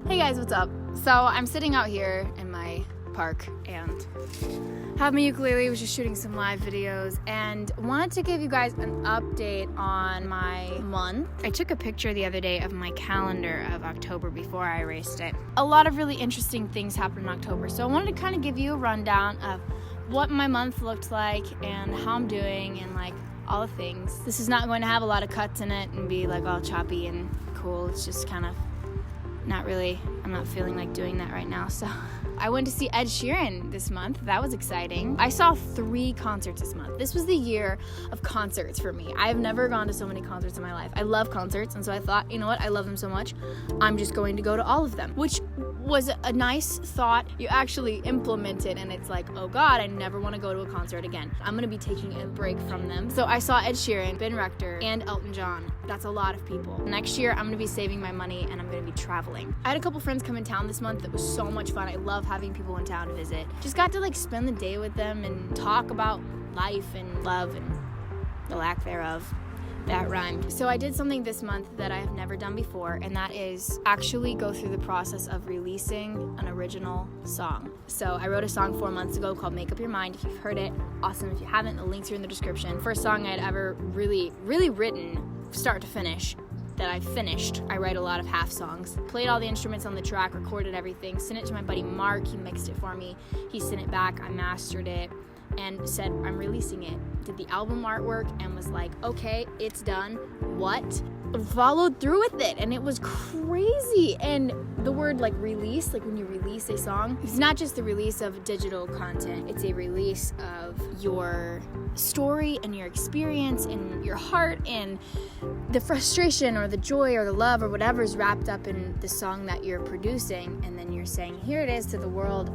Hey guys, what's up? So I'm sitting out here in my park and have my ukulele, was just shooting some live videos and wanted to give you guys an update on my month. I took a picture the other day of my calendar of October before I erased it. A lot of really interesting things happened in October, so I wanted to kind of give you a rundown of what my month looked like and how I'm doing and like all the things. This is not going to have a lot of cuts in it and be like all choppy and cool. It's just kind of not really, I'm not feeling like doing that right now. So I went to see Ed Sheeran this month. That was exciting. I saw 3 concerts this month. This was the year of concerts for me. I've never gone to so many concerts in my life. I love concerts, and so I thought, you know what, I love them so much, I'm just going to go to all of them, which was a nice thought. You actually implement it, and it's like, oh God, I never want to go to a concert again. I'm gonna be taking a break from them. So I saw Ed Sheeran, Ben Rector, and Elton John. That's a lot of people. Next year, I'm gonna be saving my money, and I'm gonna be traveling. I had a couple friends come in town this month. That was so much fun. I love having people in town to visit. Just got to like spend the day with them and talk about life and love and the lack thereof. That rhymed. So I did something this month that I have never done before, and that is actually go through the process of releasing an original song. So I wrote a song 4 months ago called Make Up Your Mind. If you've heard it, awesome. If you haven't, the links are in the description. First song I'd ever really written, start to finish, that I finished. I write a lot of half songs. Played all the instruments on the track, recorded everything, sent it to my buddy Mark. He mixed it for me. He sent it back, I mastered it, and said, I'm releasing it. Did the album artwork and was like, okay, it's done. What? Followed through with it, and it was crazy. And the word like release, like when you release a song, it's not just the release of digital content, it's a release of your story and your experience and your heart and the frustration or the joy or the love or whatever is wrapped up in the song that you're producing, and then you're saying, here it is to the world.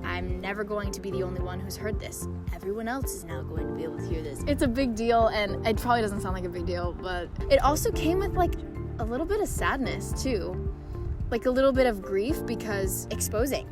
I'm never going to be the only one who's heard this. Everyone else is now going to be able to hear this. It's a big deal, and it probably doesn't sound like a big deal, but it also came with like a little bit of sadness too. Like a little bit of grief, because exposing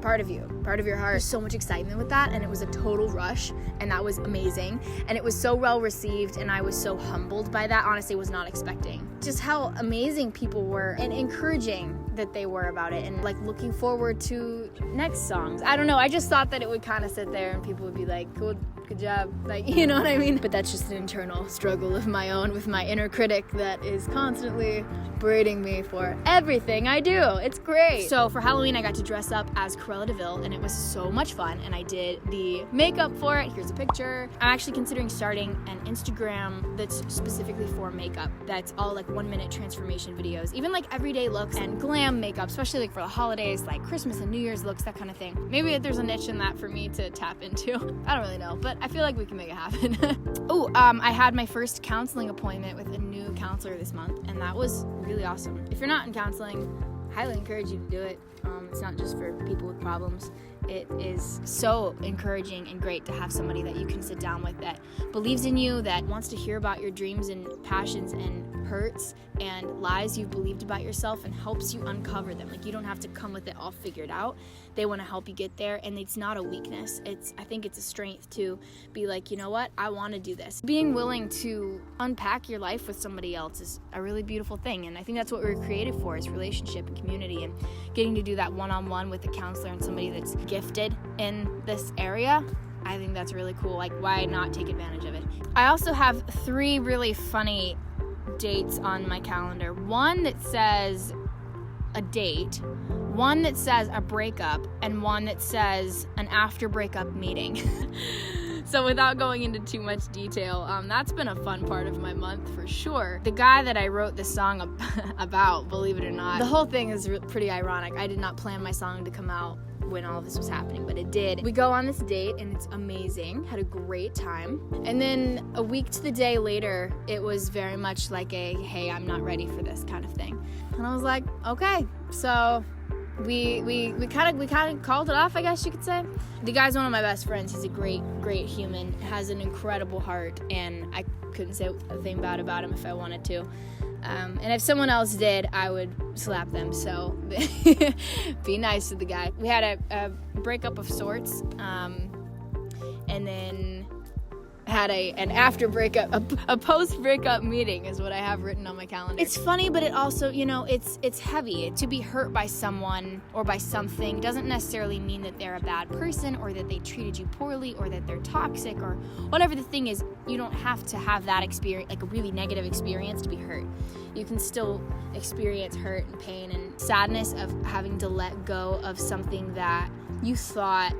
part of you, part of your heart. There's so much excitement with that, and it was a total rush, and that was amazing, and it was so well received, and I was so humbled by that. Honestly, was not expecting just how amazing people were and encouraging that they were about it, and like looking forward to next songs. I don't know, I just thought that it would kind of sit there and people would be like, cool, good job, like, you know what I mean? But that's just an internal struggle of my own with my inner critic that is constantly berating me for everything I do. It's great. So for Halloween, I got to dress up as Cruella de Vil, and it was so much fun, and I did the makeup for it. Here's a picture. I'm actually considering starting an Instagram that's specifically for makeup. That's all like 1-minute transformation videos, even like everyday looks and glam makeup, especially like for the holidays, like Christmas and New Year's looks, that kind of thing. Maybe there's a niche in that for me to tap into. I don't really know, but I feel like we can make it happen. I had my first counseling appointment with a new counselor this month, and that was really awesome. If you're not in counseling, highly encourage you to do it. It's not just for people with problems. It is so encouraging and great to have somebody that you can sit down with that believes in you, that wants to hear about your dreams and passions and hurts and lies you've believed about yourself and helps you uncover them. Like, you don't have to come with it all figured out. They want to help you get there, and it's not a weakness. I think it's a strength to be like, you know what, I want to do this. Being willing to unpack your life with somebody else is a really beautiful thing, and I think that's what we were created for, is relationship and community, and getting to do that one-on-one with a counselor and somebody that's gifted in this area. I think that's really cool. Like, why not take advantage of it? I also have 3 really funny dates on my calendar. One that says a date, one that says a breakup, and one that says an after breakup meeting. So without going into too much detail, that's been a fun part of my month for sure. The guy that I wrote this song about, believe it or not, the whole thing is pretty ironic. I did not plan my song to come out when all of this was happening, but it did. We go on this date, and it's amazing. Had a great time. And then a week to the day later, it was very much like a, hey, I'm not ready for this kind of thing. And I was like, okay. So we kind of called it off, I guess you could say. The guy's one of my best friends. He's a great human, has an incredible heart, and I couldn't say a thing bad about him if I wanted to. And if someone else did, I would slap them. So be nice to the guy. We had a breakup of sorts, and then had an after breakup, a post breakup meeting is what I have written on my calendar. It's funny, but it also, you know, it's heavy. To be hurt by someone or by something doesn't necessarily mean that they're a bad person or that they treated you poorly or that they're toxic or whatever the thing is. You don't have to have that experience, like a really negative experience, to be hurt. You can still experience hurt and pain and sadness of having to let go of something that you thought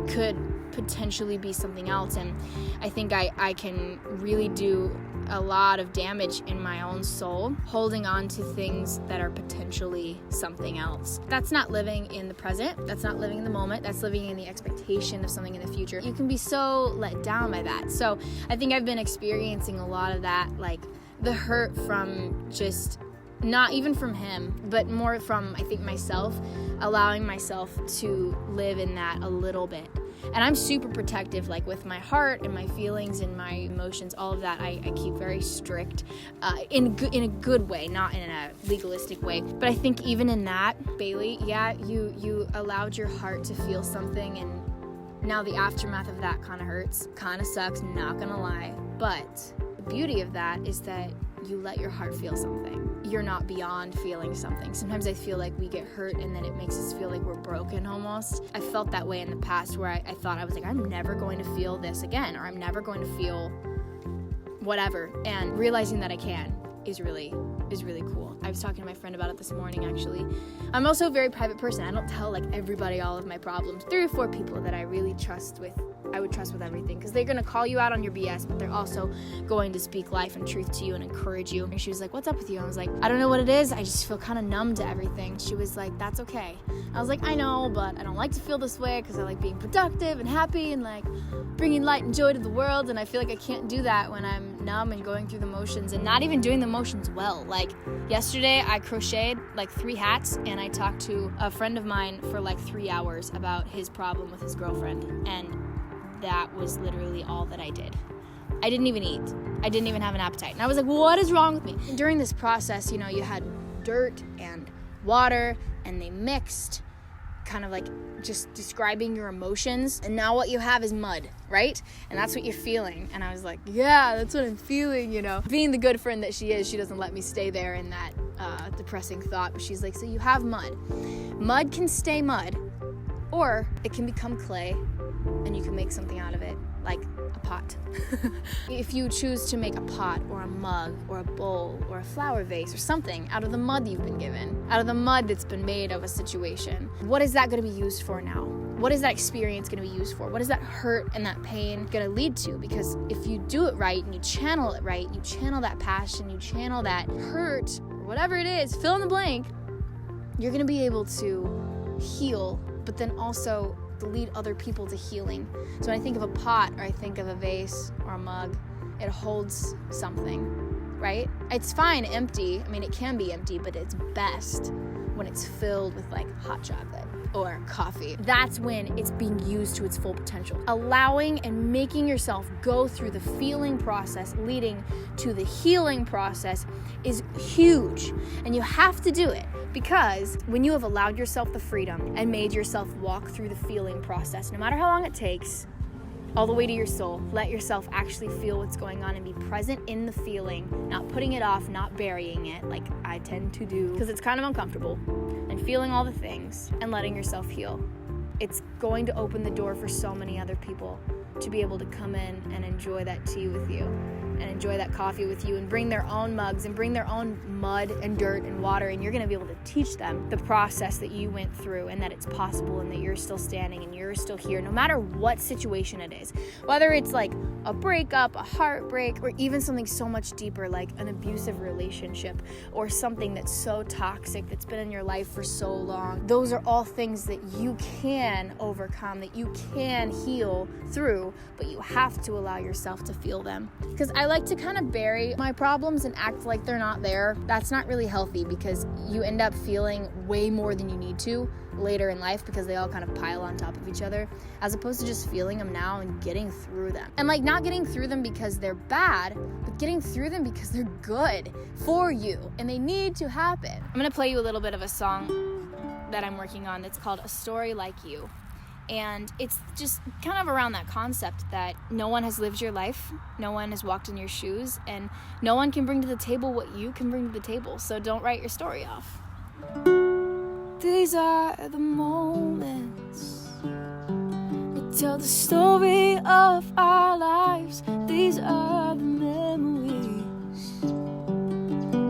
could potentially be something else. And I think I can really do a lot of damage in my own soul holding on to things that are potentially something else. That's not living in the present. That's not living in the moment. That's living in the expectation of something in the future. You can be so let down by that. So I think I've been experiencing a lot of that, like the hurt from just not even from him, but more from, I think, myself, allowing myself to live in that a little bit. And I'm super protective, like with my heart and my feelings and my emotions, all of that. I keep very strict in a good way, not in a legalistic way. But I think even in that, Bailey, yeah, you allowed your heart to feel something, and now the aftermath of that kind of hurts, kind of sucks, not gonna lie. But the beauty of that is that you let your heart feel something. You're not beyond feeling something. Sometimes I feel like we get hurt and then it makes us feel like we're broken almost. I felt that way in the past where I thought I was like, I'm never going to feel this again, or I'm never going to feel whatever. And realizing that I can is really cool. I was talking to my friend about it this morning, actually. I'm also a very private person. I don't tell like everybody all of my problems. 3 or 4 people that I really trust with, I would trust with everything, because they're going to call you out on your BS, but they're also going to speak life and truth to you and encourage you. And she was like, what's up with you? I was like, I don't know what it is. I just feel kind of numb to everything. She was like, that's okay. I was like, I know, but I don't like to feel this way because I like being productive and happy and like bringing light and joy to the world. And I feel like I can't do that when I'm numb and going through the motions and not even doing the motions well. Like yesterday I crocheted like 3 hats and I talked to a friend of mine for like 3 hours about his problem with his girlfriend, and that was literally all that I did. I didn't even eat. I didn't even have an appetite. And I was like, what is wrong with me? And during this process, you know, you had dirt and water and they mixed, kind of like just describing your emotions. And now what you have is mud, right? And that's what you're feeling. And I was like, yeah, that's what I'm feeling, you know. Being the good friend that she is, she doesn't let me stay there in that depressing thought. But she's like, so you have mud. Mud can stay mud, or it can become clay and you can make something out of it, like a pot. If you choose to make a pot or a mug or a bowl or a flower vase or something out of the mud you've been given, out of the mud that's been made of a situation, what is that going to be used for now? What is that experience going to be used for? What is that hurt and that pain going to lead to? Because if you do it right and you channel it right, you channel that passion, you channel that hurt, or whatever it is, fill in the blank, you're going to be able to heal, but then also lead other people to healing. So when I think of a pot or I think of a vase or a mug, it holds something, right? It's fine empty. I mean, it can be empty, but it's best when it's filled with like hot chocolate or coffee. That's when it's being used to its full potential. Allowing and making yourself go through the feeling process leading to the healing process is huge. And you have to do it, because when you have allowed yourself the freedom and made yourself walk through the feeling process, no matter how long it takes, all the way to your soul, let yourself actually feel what's going on and be present in the feeling, not putting it off, not burying it like I tend to do, because it's kind of uncomfortable, and feeling all the things and letting yourself heal. It's going to open the door for so many other people to be able to come in and enjoy that tea with you and enjoy that coffee with you and bring their own mugs and bring their own mud and dirt and water, and you're going to be able to teach them the process that you went through and that it's possible and that you're still standing and you're still here, no matter what situation it is. Whether it's like a breakup, a heartbreak, or even something so much deeper like an abusive relationship or something that's so toxic that's been in your life for so long. Those are all things that you can overcome, that you can heal through, but you have to allow yourself to feel them. Because I like to kind of bury my problems and act like they're not there. That's not really healthy, because you end up feeling way more than you need to later in life, because they all kind of pile on top of each other, as opposed to just feeling them now and getting through them. And like not getting through them because they're bad, but getting through them because they're good for you and they need to happen. I'm going to play you a little bit of a song that I'm working on that's called A Story Like You. And it's just kind of around that concept that no one has lived your life, no one has walked in your shoes, and no one can bring to the table what you can bring to the table. So don't write your story off. These are the moments that tell the story of our lives. These are the memories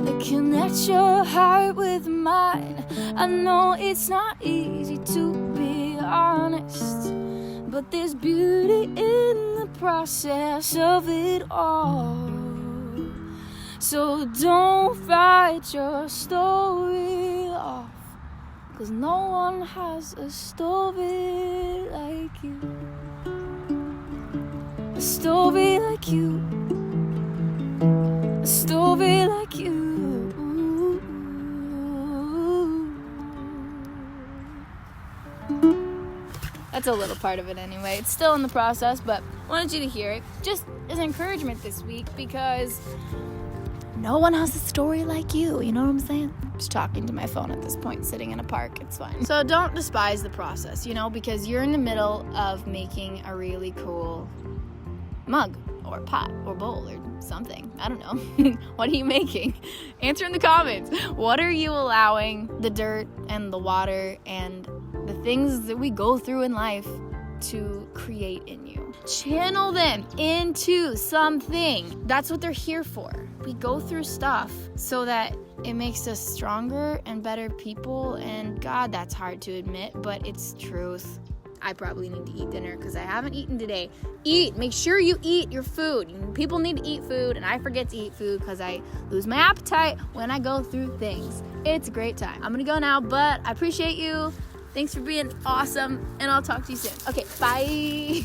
that connect your heart with mine. I know it's not easy to be honest, but there's beauty in the process of it all. So don't write your story off, 'cause no one has a story like you. A story like you. A story like you. That's a little part of it anyway. It's still in the process, but I wanted you to hear it just as encouragement this week, because no one has a story like you. You know what I'm saying? I'm just talking to my phone at this point, sitting in a park. It's fine. So don't despise the process, because you're in the middle of making a really cool mug or pot or bowl or something. I don't know. What are you making? Answer in the comments. What are you allowing the dirt and the water and the things that we go through in life to create in you? Channel them into something. That's what they're here for. We go through stuff so that it makes us stronger and better people. And God, that's hard to admit, but it's truth. I probably need to eat dinner because I haven't eaten today. Eat. Make sure you eat your food. People need to eat food, and I forget to eat food because I lose my appetite when I go through things. It's a great time. I'm going to go now, but I appreciate you. Thanks for being awesome, and I'll talk to you soon. Okay, bye.